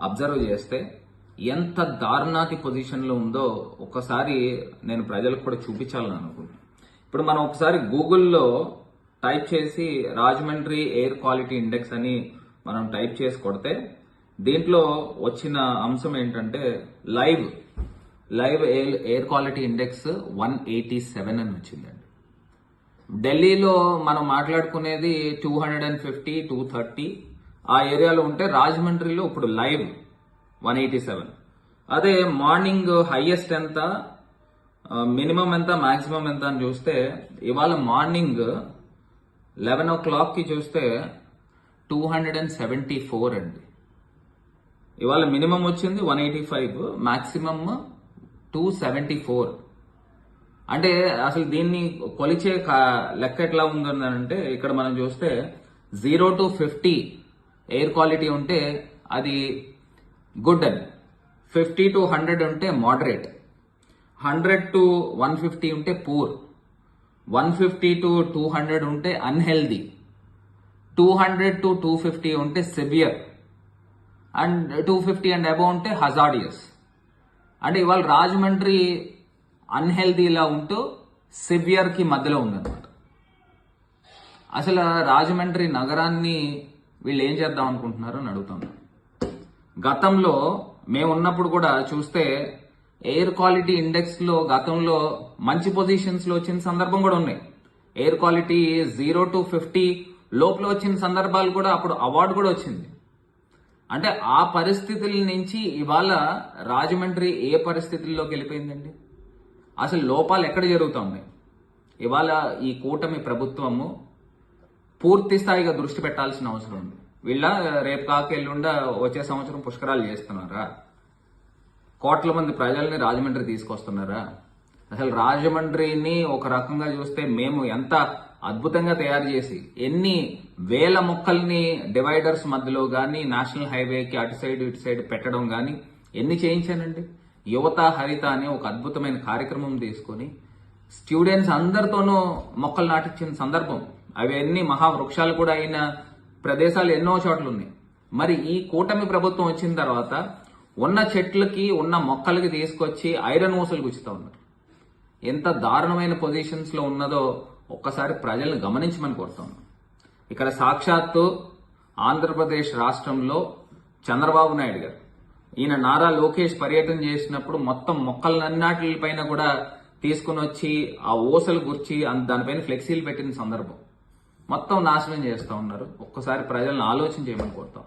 Observe చేస్తే ఎంత దారుణాతి పొజిషన్లో ఉందో ఒక్కసారి నేను ప్రజలకు కూడా చూపించాలని అనుకుంటున్నాను. ఇప్పుడు మనం ఒకసారి గూగుల్లో టైప్ చేసి రాజమండ్రి ఎయిర్ క్వాలిటీ ఇండెక్స్ అని మనం టైప్ చేసి కొడితే దీంట్లో వచ్చిన అంశం ఏంటంటే లైవ్ ఎయిర్ క్వాలిటీ ఇండెక్స్ 187 అని వచ్చిందండి. ఢిల్లీలో మనం మాట్లాడుకునేది 250, 230 ఆ ఏరియాలో ఉంటే రాజమండ్రిలో ఇప్పుడు లైవ్ 187. అదే మార్నింగ్ హైయెస్ట్ ఎంత, మినిమం ఎంత, మాక్సిమం ఎంత అని చూస్తే ఇవాళ మార్నింగ్ 11 o'clock కి చూస్తే 274 అండి. ఇవాళ మినిమం వచ్చింది 185, మాక్సిమం 274. అంటే అసలు దీన్ని కొలిచే లెక్క ఎట్లా ఉందంటే ఇక్కడ మనం చూస్తే 0 to 50 ఎయిర్ క్వాలిటీ ఉంటే అది గుడ్ అని, 50 to 100 ఉంటే మోడరేట్, 100 to 150 ఉంటే పూర్, 150 to 200 ఉంటే అన్హెల్దీ, 200 to 250 ఉంటే సివియర్, అండ్ 250 అండ్ అబౌవ్ ఉంటే హజార్డియస్. అంటే ఇవాళ రాజమండ్రి అన్హెల్దీలా ఉంటూ సివియర్ కి మధ్యలో ఉందన్నమాట. అసలు రాజమండ్రి నగరాన్ని వీళ్ళు ఏం చేద్దాం అనుకుంటున్నారు అని అడుగుతాను. గతంలో మేము ఉన్నప్పుడు కూడా చూస్తే ఎయిర్ క్వాలిటీ ఇండెక్స్ లో గతంలో మంచి పొజిషన్స్ లో వచ్చిన సందర్భం కూడా ఉన్నాయి. ఎయిర్ క్వాలిటీ 0 to 50 లోపల వచ్చిన సందర్భాలు కూడా అప్పుడు అవార్డు కూడా వచ్చింది. అంటే ఆ పరిస్థితుల నుంచి ఇవాళ రాజమండ్రి ఏ పరిస్థితుల్లోకి వెళ్ళిపోయిందండి? అసలు లోపాలు ఎక్కడ జరుగుతున్నాయి? ఇవాళ ఈ కూటమి ప్రభుత్వము పూర్తి స్థాయిగా దృష్టి పెట్టాల్సిన అవసరం ఉంది. వీళ్ళ రేపు కాక ఎల్లుండా వచ్చే సంవత్సరం పుష్కరాలు చేస్తున్నారా? కోట్ల మంది ప్రజల్ని రాజమండ్రి తీసుకొస్తున్నారా? అసలు రాజమండ్రిని ఒక రకంగా చూస్తే మేము ఎంత అద్భుతంగా తయారు చేసి ఎన్ని వేల మొక్కల్ని డివైడర్స్ మధ్యలో కానీ నేషనల్ హైవేకి అటు సైడ్ ఇటు సైడ్ పెట్టడం కానీ ఎన్ని చేయించానండి. యువత హరిత అనే ఒక అద్భుతమైన కార్యక్రమం తీసుకొని స్టూడెంట్స్ అందరితోనూ మొక్కలు నాటించిన సందర్భం, అవి ఎన్ని మహావృక్షాలు కూడా అయిన ప్రదేశాలు ఎన్నో చోట్ల ఉన్నాయి. మరి ఈ కూటమి ప్రభుత్వం వచ్చిన తర్వాత ఉన్న చెట్లకి ఉన్న మొక్కలకి తీసుకొచ్చి ఐరన్ ఊసలు గుచ్చుతా ఉన్నారు. ఎంత దారుణమైన పొజిషన్స్ లో ఉన్నదో ఒక్కసారి ప్రజల్ని గమనించమని కోరుతాను. ఇక్కడ సాక్షాత్తు ఆంధ్రప్రదేశ్ రాష్ట్రంలో చంద్రబాబు నాయుడు గారు, ఈయన నారా లోకేష్ పర్యటన చేసినప్పుడు మొత్తం మొక్కలన్నిటిపైన కూడా తీసుకుని వచ్చి ఆ ఊసలు గుర్చి దానిపైన ఫ్లెక్సీలు పెట్టిన సందర్భం మొత్తం నాశనం చేస్తూ ఉన్నారు. ఒక్కసారి ప్రజలను ఆలోచన చేయమని కోరుతాం.